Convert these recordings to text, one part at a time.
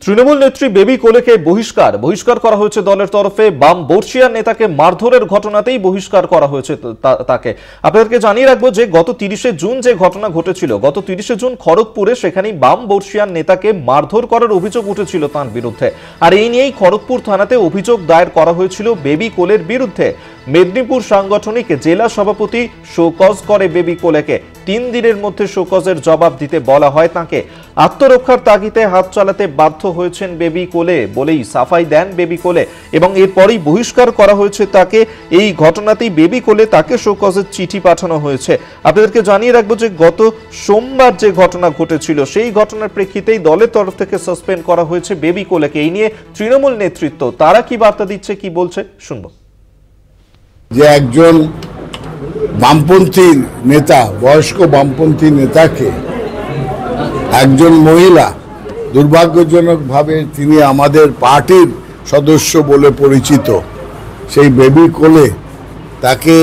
তৃণমূল নেত্রী বেবি কোলেকে বহিষ্কার করা হয়েছে দলের তরফে। বাম বর্ষিয়ার নেতাকে মারধরের ঘটনাতেই বহিষ্কার করা হয়েছে তাকে। আপনাদেরকে জানিয়ে রাখবো যে গত 30শে জুন যে ঘটনা ঘটেছিল, গত 30শে জুন খড়গপুরে সেখানেই বাম বর্ষিয়ার নেতাকে মারধর করার অভিযোগ উঠেছিল তার বিরুদ্ধে। আর এই নিয়েই খড়গপুর থানাতে অভিযোগ দায়ের করা হয়েছিল বেবি কোলের বিরুদ্ধে। মেদিনীপুর সাংগঠনিক জেলা সভাপতি শোকজ করে বেবি কোলেকে। 3 দিনের মধ্যে শোকজের জবাব দিতে বলা হয় তাকে। আত্মরক্ষার তাগিদে হাত চালাতে বাধ্য হয়েছেন বেবি কোলে বলেই সাফাই দেন বেবি কোলে, এবং এরপরই বহিষ্কার করা হয়েছে তাকে। এই ঘটনাতেই বেবি কোলে তাকে শোকজের চিঠি পাঠানো হয়েছে। আপনাদেরকে জানিয়ে রাখবো যে গত সোমবার যে ঘটনা ঘটেছিল সেই ঘটনার প্রেক্ষিতেই দলের তরফ থেকে সাসপেন্ড করা হয়েছে বেবি কোলেকে। এই নিয়ে তৃণমূল নেতৃত্ব তারা কি বার্তা দিচ্ছে, কি বলছে শুনবো। যে একজন বামপন্থী নেতা, বয়স্ক বামপন্থী নেতাকে একজন মহিলা, দুর্ভাগ্যজনকভাবে তিনি আমাদের পার্টির সদস্য বলে পরিচিত, সেই বেবি কোলে তাকে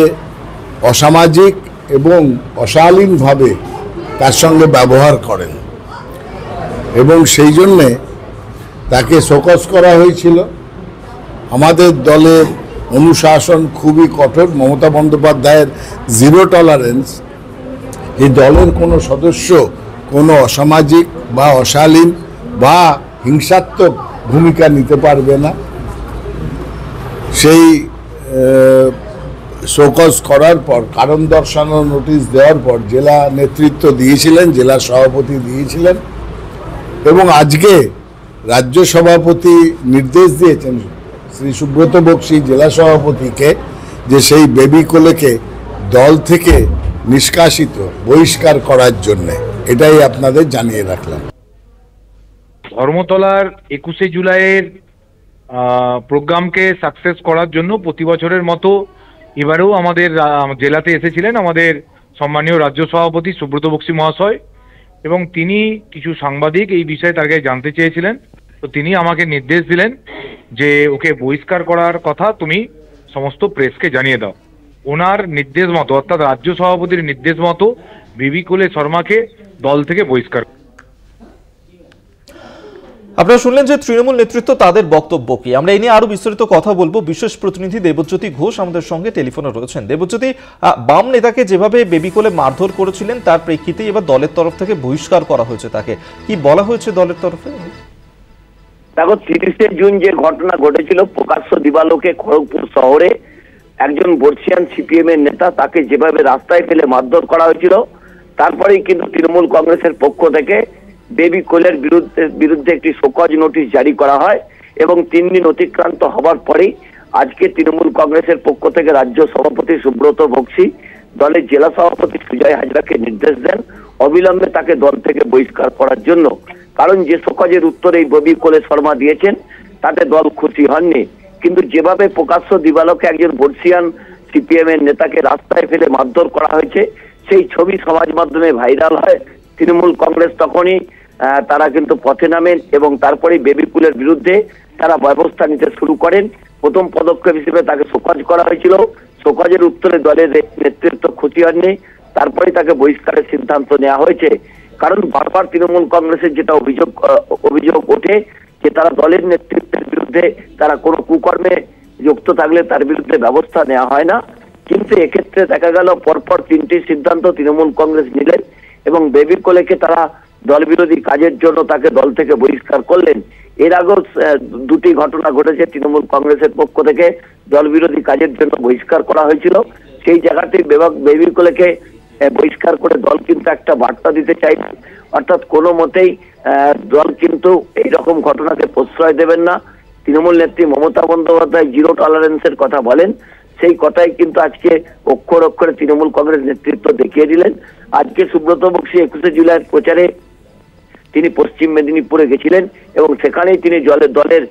অসামাজিক এবং অশালীনভাবে তার সঙ্গে ব্যবহার করেন এবং সেই জন্যে তাকে শোকজ করা হয়েছিল। আমাদের দলের অনুশাসন খুবই কঠোর। মমতা বন্দ্যোপাধ্যায়ের 0 টলারেন্স। এই দলের কোনো সদস্য কোনো অসামাজিক বা অশালীন বা হিংসাত্মক ভূমিকা নিতে পারবে না। সেই শোকজ করার পর, কারণ দর্শানোর নোটিশ দেওয়ার পর জেলা নেতৃত্ব দিয়েছিলেন, জেলা সভাপতি দিয়েছিলেন এবং আজকে রাজ্য সভাপতি নির্দেশ দিয়েছেন শ্রী সুব্রত বক্সী জেলা সভাপতিকে যে সেই বেবি কোলেকে দল থেকে নিষ্কাশিত, বহিষ্কার করার জন্য। এটাই আপনাদের জানিয়ে রাখলাম। ধর্মতলার 21শে জুলাইয়ের প্রোগ্রামকে সাকসেস করার জন্য প্রতি বছরের মতো এবারেও আমাদের জেলাতে এসেছিলেন আমাদের সম্মানীয় রাজ্য সভাপতি সুব্রত বক্সী মহাশয়, এবং তিনি কিছু সাংবাদিক এই বিষয়ে তার কাছে জানতে চেয়েছিলেন। তো তিনি আমাকে নির্দেশ দিলেন যে ওকে বহিষ্কার করার কথা তুমি সমস্ত প্রেসকে জানিয়ে দাও। ওনার নির্দেশ মতো, অর্থাৎ রাজ্য সভাপতির নির্দেশ মতো বেবি কোলে শর্মাকে দল থেকে বহিষ্কার। আপনারা শুনলেন যে তৃণমূল নেতৃত্ব তাদের বক্তব্য কি। আমরা এই নিয়ে আরো বিস্তারিত কথা বলবো। বিশেষ প্রতিনিধি দেবজ্যোতি ঘোষ আমাদের সঙ্গে টেলিফোনে রয়েছেন। দেবজ্যোতি, বাম নেতাকে যেভাবে বেবি কোলে মারধর করেছিলেন তার প্রেক্ষিতে এবার দলের তরফ থেকে বহিষ্কার করা হয়েছে তাকে। কি বলা হয়েছে দলের তরফে? দেখো, 30শে জুন যে ঘটনা ঘটেছিল, প্রকাশ্য দিবালোকে খড়গপুর শহরে একজন বর্ষিয়ান সিপিএম এর নেতা, তাকে যেভাবে রাস্তায় ফেলে মারধর করা হয়েছিল, তারপরেই কিন্তু তৃণমূল কংগ্রেসের পক্ষ থেকে বেবি কোলের বিরুদ্ধে একটি শোকজ নোটিশ জারি করা হয় এবং 3 দিন অতিক্রান্ত হবার পরেই আজকে তৃণমূল কংগ্রেসের পক্ষ থেকে রাজ্য সভাপতি সুব্রত বক্সী দলের জেলা সভাপতি সুজয় হাজরাকে নির্দেশ দেন অবিলম্বে তাকে দল থেকে বহিষ্কার করার জন্য। কারণ যে শোকজের উত্তরে এই বেবি কোলে শর্মা দিয়েছেন তাতে দল খুশি হননি, কিন্তু যেভাবে প্রকাশ্য দিবালোকে একজন বর্ষিয়ান সিপিএম এর নেতাকে রাস্তায় ফেলে মারধর করা হয়েছে, সেই ছবি সমাজ মাধ্যমে ভাইরাল হয়। তৃণমূল কংগ্রেস তখনই তারা কিন্তু পথে নামেন এবং তারপরেই বেবি কোলের বিরুদ্ধে তারা ব্যবস্থা নিতে শুরু করেন। প্রথম পদক্ষেপ হিসেবে তাকে শোকজ করা হয়েছিল। শোকজের উত্তরে দলের নেতৃত্ব খুশি হননি, তারপরে তাকে বহিষ্কারের সিদ্ধান্ত নেওয়া হয়েছে। কারণ বারবার তৃণমূল কংগ্রেসের যেটা অভিযোগ ওঠে যে তারা দলের নেতৃত্বের বিরুদ্ধে তারা কোনো কুকর্মে যুক্ত থাকলে তার বিরুদ্ধে ব্যবস্থা নেওয়া হয় না। কিন্তু এক্ষেত্রে দেখা গেল পরপর 3টি সিদ্ধান্ত তৃণমূল কংগ্রেস নিলেন এবং বেবি কোলেকে তারা দল বিরোধী কাজের জন্য তাকে দল থেকে বহিষ্কার করলেন। এর আগেও 2টি ঘটনা ঘটেছে, তৃণমূল কংগ্রেসের পক্ষ থেকে দল বিরোধী কাজের জন্য বহিষ্কার করা হয়েছিল। সেই জায়গাটি বেবি কোলেকে বহিষ্কার করে দল কিন্তু একটা বার্তা দিতে চাই, অর্থাৎ কোনো মতেই দল কিন্তু এইরকম ঘটনাকে প্রশ্রয় দেবেন না। তৃণমূল নেত্রী মমতা বন্দ্যোপাধ্যায় 0 টলারেন্সের কথা বলেন, সেই কথাই কিন্তু আজকে অক্ষর অক্ষরে তৃণমূল কংগ্রেস নেতৃত্ব দেখিয়ে দিলেন। আজকে সুব্রত বক্সী 21শে জুলাইয়ের প্রচারে তিনি পশ্চিম মেদিনীপুরে গেছিলেন এবং সেখানেই তিনি দলের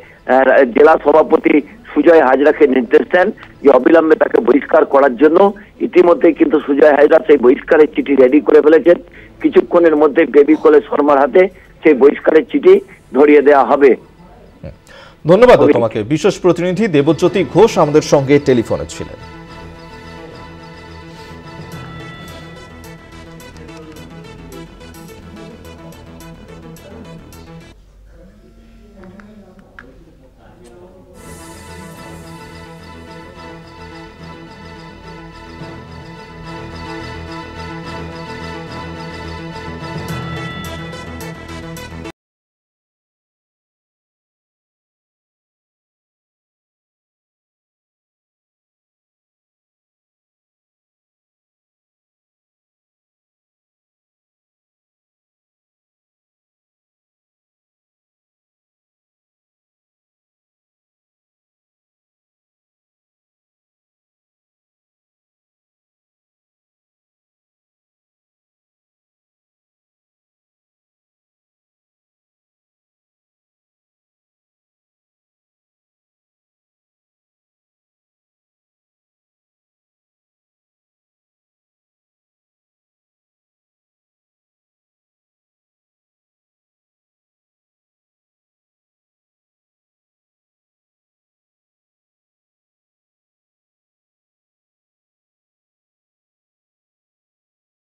জেলা সভাপতি সুজয় হাজরাকে নির্দেশ দেন যে অবিলম্বে তাকে বহিষ্কার করার জন্য। ইতিমধ্যেই কিন্তু সুজয় হাজরা সেই বহিষ্কারের চিঠি রেডি করে ফেলেছেন। কিছুক্ষণের মধ্যে বেবি কোলে শর্মার হাতে সেই বহিষ্কারের চিঠি ধরিয়ে দেওয়া হবে। ধন্যবাদ তোমাকে। বিশেষ প্রতিনিধি দেবজ্যোতি ঘোষ আমাদের সঙ্গে টেলিফোনে ছিলেন।